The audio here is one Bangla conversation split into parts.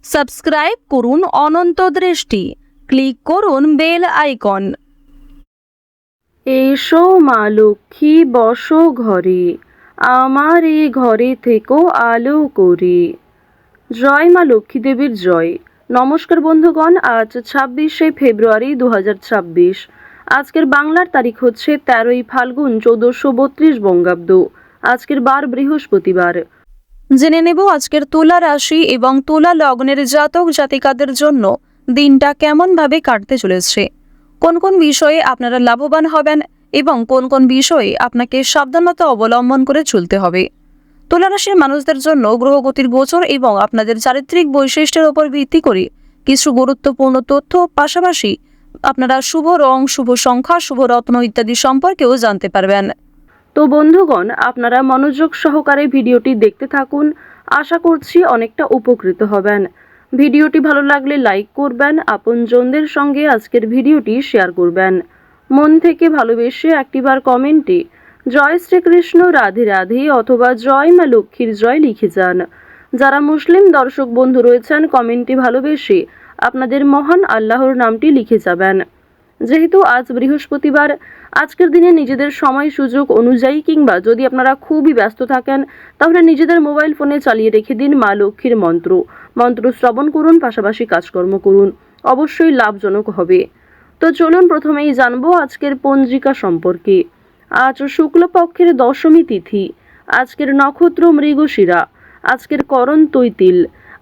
সাবস্ক্রাইব করুন অনন্ত দৃষ্টি, ক্লিক করুন বেল আইকন। এসো মা লক্ষ্মী বসো ঘরে, আমার এই ঘরে থেকেও আলো করে। জয় মা লক্ষ্মী দেবীর জয়। নমস্কার বন্ধুগণ, আজ 26শে ফেব্রুয়ারি 2026। আজকের বাংলার তারিখ হচ্ছে 13ই ফাল্গুন 1432 বঙ্গাব্দ। আজকের বার বৃহস্পতিবার। জেনে নেব আজকের তুলা রাশি এবং তুলা লগ্নের জাতক জাতিকাদের জন্য দিনটা কেমনভাবে কাটতে চলেছে, কোন কোন বিষয়ে আপনারা লাভবান হবেন এবং কোন কোন বিষয়ে আপনাকে সাবধানতা অবলম্বন করে চলতে হবে। তুলা রাশির মানুষদের জন্য গ্রহগতির গোচর এবং আপনাদের চারিত্রিক বৈশিষ্ট্যের উপর ভিত্তি করে কিছু গুরুত্বপূর্ণ তথ্য, পাশাপাশি আপনারা শুভ রং, শুভ সংখ্যা, শুভ রত্ন ইত্যাদি সম্পর্কেও জানতে পারবেন। তো বন্ধুগণ, আপনারা মনোযোগ সহকারে ভিডিওটি দেখতে থাকুন। আশা করছি অনেকটা উপকৃত হবেন। ভিডিওটি ভালো লাগলে লাইক করবেন, আপনজনদের সঙ্গে আজকের ভিডিওটি শেয়ার করবেন। মন থেকে ভালোবেসে একটিবার কমেন্টে জয় শ্রীকৃষ্ণ, রাধে রাধে অথবা জয় মা লক্ষ্মীর জয় লিখে যান। যারা মুসলিম দর্শক বন্ধু রয়েছেন, কমেন্টে ভালোবেসে আপনাদের মহান আল্লাহর নামটি লিখে যাবেন। যেহেতু আজ বৃহস্পতিবার, আজকের দিনে নিজেদের সময় সুযোগ অনুযায়ী কিংবা যদি আপনারা খুবই ব্যস্ত থাকেন, তাহলে নিজেদের মোবাইল ফোনে চালিয়ে রেখে দিন মা লক্ষ্মীর মন্ত্র শ্রবণ করুন, পাশাপাশি কাজকর্ম করুন, অবশ্যই লাভজনক হবে। তো চলুন প্রথমেই জানবো আজকের পঞ্জিকা সম্পর্কে। আজ শুক্লপক্ষের দশমী তিথি, আজকের নক্ষত্র মৃগশিরা, আজকের করণ তৈতিল,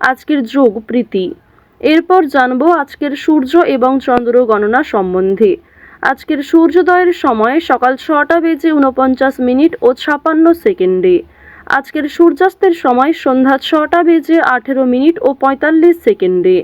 আজকের যোগ প্রীতি। এরপর জানবো আজকের সূর্য এবং চন্দ্র গণনা সম্বন্ধে। আজকের সূর্যোদয়ের সময় সকাল 6টা বেজে 49 ও 56 সেকেন্ডে। আজকের সূর্যাস্তের সময় সন্ধ্যা 6টা বেজে 18 ও 45 সেকেন্ডে।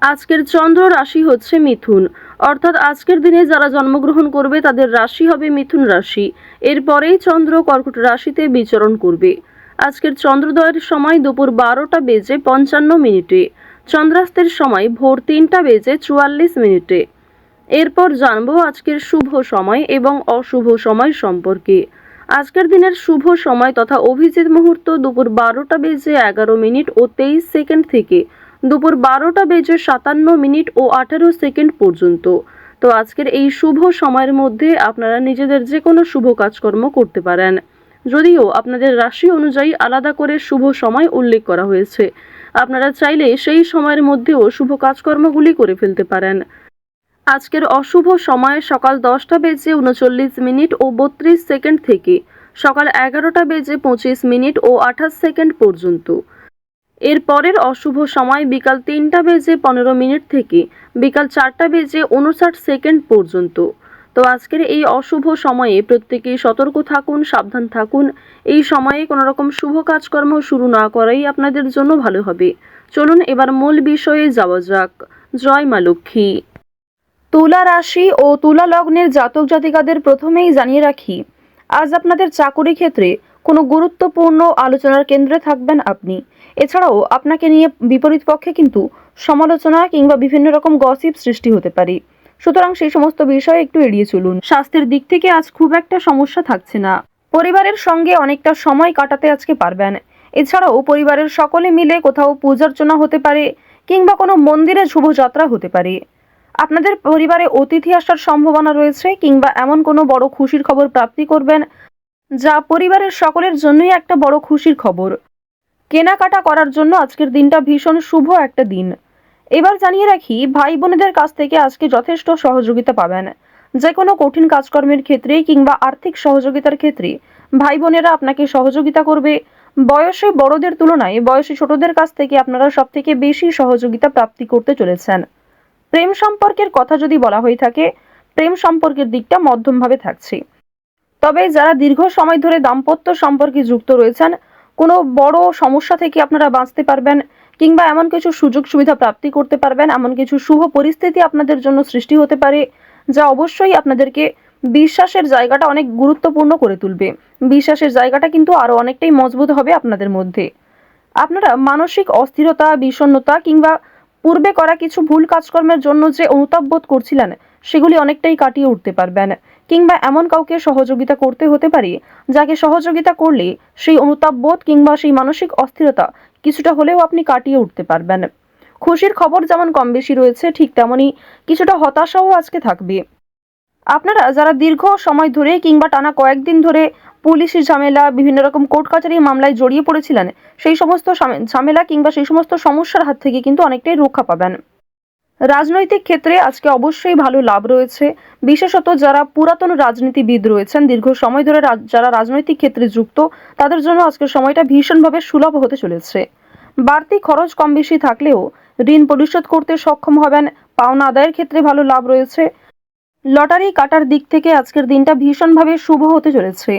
আজকের চন্দ্র রাশি হচ্ছে মিথুন, অর্থাৎ আজকের দিনে যারা জন্মগ্রহণ করবে তাদের রাশি হবে মিথুন রাশি। এরপরেই চন্দ্র কর্কট রাশিতে বিচরণ করবে। আজকের চন্দ্রোদয়ের সময় দুপুর 12টা বেজে 55 চন্দ্রাস্তের সময় ভোর 3টা বেজে 44। এরপর জানবো আজকের শুভ সময় এবং অশুভ সময় সম্পর্কে। আজকের দিনের শুভ সময় তথা অভিজিৎ মুহূর্ত দুপুর 12টা বেজে 11 ও 23 সেকেন্ড থেকে দুপুর 12টা বেজে 57 ও 18 সেকেন্ড পর্যন্ত। তো আজকের এই শুভ সময়ের মধ্যে আপনারা নিজেদের যে কোনো শুভ কাজকর্ম করতে পারেন, যদিও আপনাদের রাশি অনুযায়ী আলাদা করে শুভ সময় উল্লেখ করা হয়েছে। আপনারা চাইলে সেই সময়ের মধ্যেও শুভ কাজকর্মগুলি করে ফেলতে পারেন। আজকের অশুভ সময় সকাল 10টা বেজে 39 ও 32 সেকেন্ড থেকে সকাল 11টা বেজে 25 ও 28 সেকেন্ড পর্যন্ত। এর পরের অশুভ সময় বিকাল 3টা বেজে 15 থেকে বিকাল 4টা বেজে 59 পর্যন্ত। তো আজকের এই অশুভ সময়ে প্রত্যেকেই সতর্ক থাকুন, সাবধান থাকুন। এই সময়ে কোনো রকম শুভ কাজকর্ম শুরু না করাই আপনাদের জন্য ভালো হবে। চলুন এবার মূল বিষয়ে যাওয়া যাক। জয় মা লক্ষ্মী। তুলা রাশি ও তুলা লগ্নের জাতক জাতিকাদের প্রথমেই জানিয়ে রাখি, আজ আপনাদের চাকুরি ক্ষেত্রে কোনো গুরুত্বপূর্ণ আলোচনার কেন্দ্রে থাকবেন আপনি। এছাড়াও আপনাকে নিয়ে বিপরীত পক্ষে কিন্তু সমালোচনা কিংবা বিভিন্ন রকম গসিপ সৃষ্টি হতে পারে। সুতরাং সেই সমস্ত বিষয় একটু এড়িয়ে চলুন। স্বাস্থ্যের দিক থেকে আজ খুব একটা সমস্যা থাকছে না। পরিবারের সঙ্গে অনেকটা সময় কাটাতে আজকে পারবেন। এছাড়াও পরিবারের সকলে মিলে কোথাও পূজার্চনা হতে পারে কিংবা কোনো মন্দিরে শুভযাত্রা হতে পারে। আপনাদের পরিবারে অতিথি আসার সম্ভাবনা রয়েছে কিংবা এমন কোনো বড় খুশির খবর প্রাপ্তি করবেন যা পরিবারের সকলের জন্যই একটা বড় খুশির খবর। কেনাকাটা করার জন্য আজকের দিনটা ভীষণ শুভ একটা দিন। এবার জানিয়ে রাখি, ভাই বোনেদের কাছ থেকে আজকে যথেষ্ট সহযোগিতা পাবেন। যে কোনো কঠিন কাজকর্মের ক্ষেত্রে কিংবা আর্থিক সহযোগিতার ক্ষেত্রে ভাই বোনেরা আপনাকে সহযোগিতা করবে। বয়সে বড়দের তুলনায় বয়সে ছোটদের কাছ থেকে আপনারা সব থেকে বেশি সহযোগিতা প্রাপ্তি করতে চলেছেন। প্রেম সম্পর্কের কথা যদি বলা হয়ে থাকে, প্রেম সম্পর্কের দিকটা মধ্যমভাবে থাকছে। তবে যারা দীর্ঘ সময় ধরে দাম্পত্য সম্পর্কে যুক্ত রয়েছেন, কোনো বড় সমস্যা থেকে আপনারা বাঁচতে পারবেন কিংবা এমন কিছু সুযোগ সুবিধা প্রাপ্তি করতে পারবেন, এমন কিছু শুভ পরিস্থিতি আপনাদের জন্য সৃষ্টি হতে পারে যা অবশ্যই আপনাদেরকে বিশ্বাসের জায়গাটা অনেক গুরুত্বপূর্ণ করে তুলবে। বিশ্বাসের জায়গাটা কিন্তু আরো অনেকটাই মজবুত হবে আপনাদের মধ্যে। আপনারা মানসিক অস্থিরতা, বিষণ্ণতা কিংবা পূর্বে করা কিছু ভুল কাজকর্মের জন্য যে অনুতাপ বোধ করছিলেন সেগুলি অনেকটাই কাটিয়ে উঠতে পারবেন। কিংবা এমন কাউকে সহযোগিতা করতে হতে পারে যাকে সহযোগিতা করলে সেই অনুতাপ বোধ কিংবা সেই মানসিক অস্থিরতা কিছুটা হলেও আপনি কাটিয়ে উঠতে পারবেন। খুশির খবর যেমন কম বেশি রয়েছে, ঠিক তেমনই কিছুটা হতাশাও আজকে থাকবে। আপনারা যারা দীর্ঘ সময় ধরে কিংবা টানা কয়েকদিন ধরে পুলিশি ঝামেলা, বিভিন্ন রকম কোর্ট কাচারি মামলায় জড়িয়ে পড়েছিলেন, সেই সমস্ত ঝামেলা কিংবা সেই সমস্ত সমস্যার হাত থেকে কিন্তু অনেকটাই রক্ষা পাবেন। রাজনৈতিক ক্ষেত্রে আজকে অবশ্যই ভালো লাভ রয়েছে। বিশেষত যারা পুরাতন রাজনীতিবিদ রয়েছেন, দীর্ঘ সময় ধরে যারা রাজনৈতিক ক্ষেত্রে যুক্ত, তাদের জন্য আজকের সময়টা ভীষণভাবে সুলভ হতে চলেছে। বাড়তি খরচ কম বেশি থাকলেও ঋণ পরিশোধ করতে সক্ষম হবেন। পাওনা আদায়ের ক্ষেত্রে ভালো লাভ রয়েছে। লটারি কাটার দিক থেকে আজকের দিনটা ভীষণভাবে শুভ হতে চলেছে।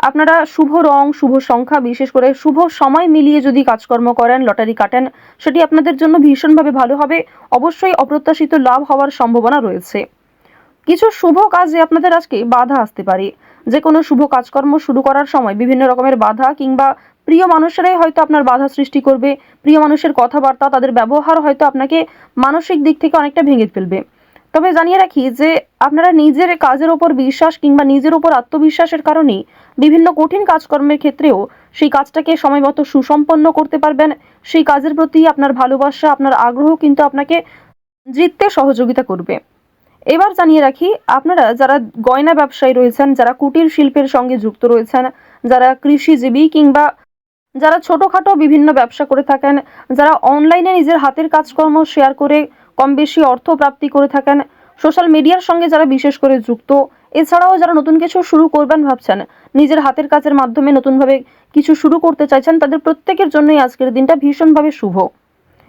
আপনারা শুভ রং, শুভ সংখ্যা, বিশেষ করে শুভ সময় মিলিয়ে যদি কাজকর্ম করেন, লটারি কাটেন, সেটি আপনাদের জন্য ভীষণভাবে ভালো হবে। অবশ্যই অপ্রত্যাশিত লাভ হওয়ার সম্ভাবনা রয়েছে। কিছু শুভ কাজে আপনাদের আজকে বাধা আসতে পারে। যে কোনো শুভ কাজকর্ম শুরু করার সময় বিভিন্ন রকমের বাধা কিংবা প্রিয় মানুষেরাই হয়তো আপনার বাধা সৃষ্টি করবে। প্রিয় মানুষের কথাবার্তা, তাদের ব্যবহার হয়তো আপনাকে মানসিক দিক থেকে অনেকটা ভেঙে ফেলবে। তবে জানিয়ে রাখি যে আপনারা নিজের কাজের ওপর বিশ্বাস কিংবা নিজের ওপর আত্মবিশ্বাসের কারণেই বিভিন্ন কঠিন কাজকর্মের ক্ষেত্রেও সেই কাজটাকে সময়মতো সুসম্পন্ন করতে পারবেন। সেই কাজের প্রতি আপনার ভালোবাসা, আপনার আগ্রহ কিন্তু আপনাকে জিততে সহযোগিতা করবে। এবার জানিয়ে রাখি, আপনারা যারা গয়না ব্যবসায়ী রয়েছেন, যারা কুটির শিল্পের সঙ্গে যুক্ত রয়েছেন, যারা কৃষিজীবী কিংবা যারা ছোটোখাটো বিভিন্ন ব্যবসা করে থাকেন, যারা অনলাইনে নিজের হাতের কাজকর্ম শেয়ার করে কম বেশি অর্থ প্রাপ্তি করে থাকেন, সোশ্যাল মিডিয়ার সঙ্গে যারা বিশেষ করে যুক্ত, এছাড়াও যারা নতুন কিছু শুরু করবেন ভাবছেন, নিজের হাতের কাজের মাধ্যমে নতুনভাবে কিছু শুরু করতে চাইছেন, তাদের প্রত্যেকের জন্যই আজকের দিনটা ভীষণভাবে শুভ।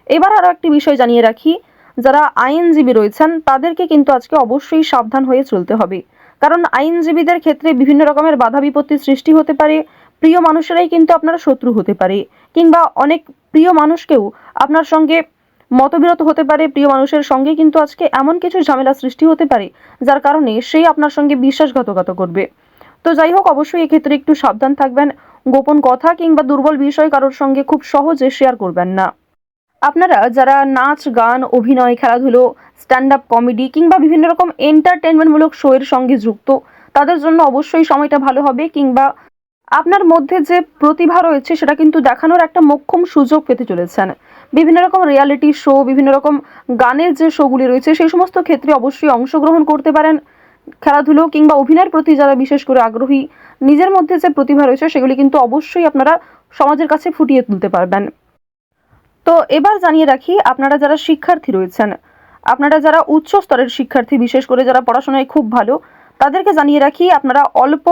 এবার আরও একটি বিষয় জানিয়ে রাখি, যারা আইনজীবী রয়েছেন তাদেরকে কিন্তু আজকে অবশ্যই সাবধান হয়ে চলতে হবে। কারণ আইনজীবীদের ক্ষেত্রে বিভিন্ন রকমের বাধা বিপত্তির সৃষ্টি হতে পারে। প্রিয় মানুষেরাই কিন্তু আপনার শত্রু হতে পারে, কিংবা অনেক প্রিয় মানুষকেও আপনার সঙ্গে মতবিরোধ হতে পারে। প্রিয় মানুষের সঙ্গে কিন্তু আজকে এমন কিছু ঝামেলা সৃষ্টি হতে পারে যার কারণে সেই আপনার সঙ্গে বিশ্বাসঘাতকতা করবে। তো যাই হোক, অবশ্যই এক্ষেত্রে একটু সাবধান থাকবেন। গোপন কথা কিংবা দুর্বল বিষয় কারোর সঙ্গে খুব সহজে শেয়ার করবেন না। আপনারা যারা নাচ, গান, অভিনয়, খেলাধুলো, স্ট্যান্ড আপ কমেডি কিংবা বিভিন্ন রকম এন্টারটেনমেন্টমূলক শো এর সঙ্গে যুক্ত, তাদের জন্য অবশ্যই সময়টা ভালো হবে। কিংবা আপনার মধ্যে যে প্রতিভা রয়েছে সেটা কিন্তু দেখানোর একটা মোক্ষম সুযোগ পেতে চলেছেন। বিভিন্ন রকম রিয়ালিটি শো, বিভিন্ন রকম গানের যে শোগুলি রয়েছে, সেই সমস্ত ক্ষেত্রে অবশ্যই অংশগ্রহণ করতে পারেন। খেলাধুলো কিংবা অভিনয়ের প্রতি যারা বিশেষ করে আগ্রহী, নিজের মধ্যে যে প্রতিভা রয়েছে সেগুলি কিন্তু অবশ্যই আপনারা সমাজের কাছে ফুটিয়ে তুলতে পারবেন। তো এবার জানিয়ে রাখি, আপনারা যারা শিক্ষার্থী রয়েছেন, আপনারা যারা উচ্চ স্তরের শিক্ষার্থী, বিশেষ করে যারা পড়াশোনায় খুব ভালো, তাদেরকে জানিয়ে রাখি আপনারা অল্প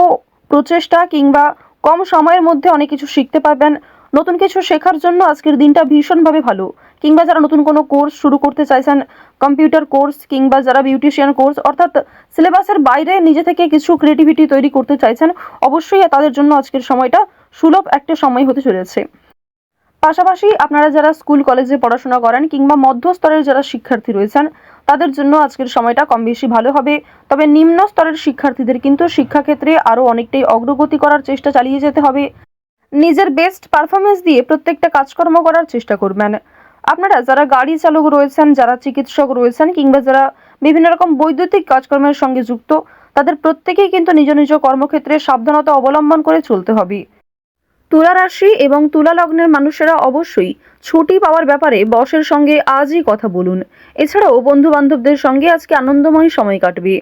প্রচেষ্টা কিংবা কম সময়ের মধ্যে অনেক কিছু শিখতে পারবেন। নতুন কিছু শেখার জন্য আজকের দিনটা ভীষণভাবে ভালো। কিংবা যারা নতুন কোনো কোর্স শুরু করতে চাইছেন, কম্পিউটার কোর্স কিংবা যারা বিউটিশিয়ান কোর্স, অর্থাৎ সিলেবাসের বাইরে নিজে থেকে কিছু ক্রিয়েটিভিটি তৈরি করতে চাইছেন, অবশ্যই তাদের জন্য আজকের সময়টা সুলভ একটা সময় হতে চলেছে। পাশাপাশি আপনারা যারা স্কুল কলেজে পড়াশোনা করেন কিংবা মধ্যস্তরের যারা শিক্ষার্থী রয়েছেন, তাদের জন্য আজকের সময়টা কম বেশি ভালো হবে। তবে নিম্ন স্তরের শিক্ষার্থীদের কিন্তু শিক্ষাক্ষেত্রে আরও অনেকটাই অগ্রগতি করার চেষ্টা চালিয়ে যেতে হবে। নিজের বেস্ট পারফরমেন্স দিয়ে প্রত্যেকটা কাজকর্ম করার চেষ্টা করবেন। আপনারা যারা গাড়ি চালক রয়েছেন, যারা চিকিৎসক রয়েছেন কিংবা যারা বিভিন্ন রকম বৈদ্যুতিক কাজকর্মের সঙ্গে যুক্ত, তাদের প্রত্যেকেই কিন্তু নিজ নিজ কর্মক্ষেত্রে সাবধানতা অবলম্বন করে চলতে হবে। তুলা রাশি এবং তুলা লগ্নের মানুষেরা অবশ্যই ছুটি পাওয়ার ব্যাপারে বসের সঙ্গে আজই কথা বলুন। এছাড়াও বন্ধু বান্ধবদের সঙ্গে আজকে আনন্দময় সময় কাটবে।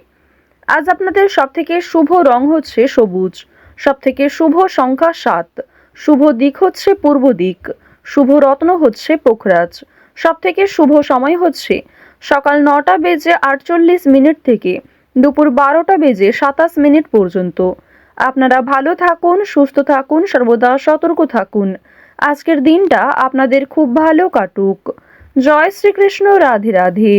আজ আপনাদের সবথেকে শুভ রং হচ্ছে সবুজ, সবথেকে শুভ সংখ্যা 7, শুভ দিক হচ্ছে পূর্ব দিক, শুভ রত্ন হচ্ছে পোখরাজ, সবথেকে শুভ সময় হচ্ছে সকাল 9:48 থেকে দুপুর 12:27 পর্যন্ত। আপনারা ভালো থাকুন, সুস্থ থাকুন, সর্বদা সতর্ক থাকুন। আজকের দিনটা আপনাদের খুব ভালো কাটুক। জয় শ্রীকৃষ্ণ, রাধে রাধে।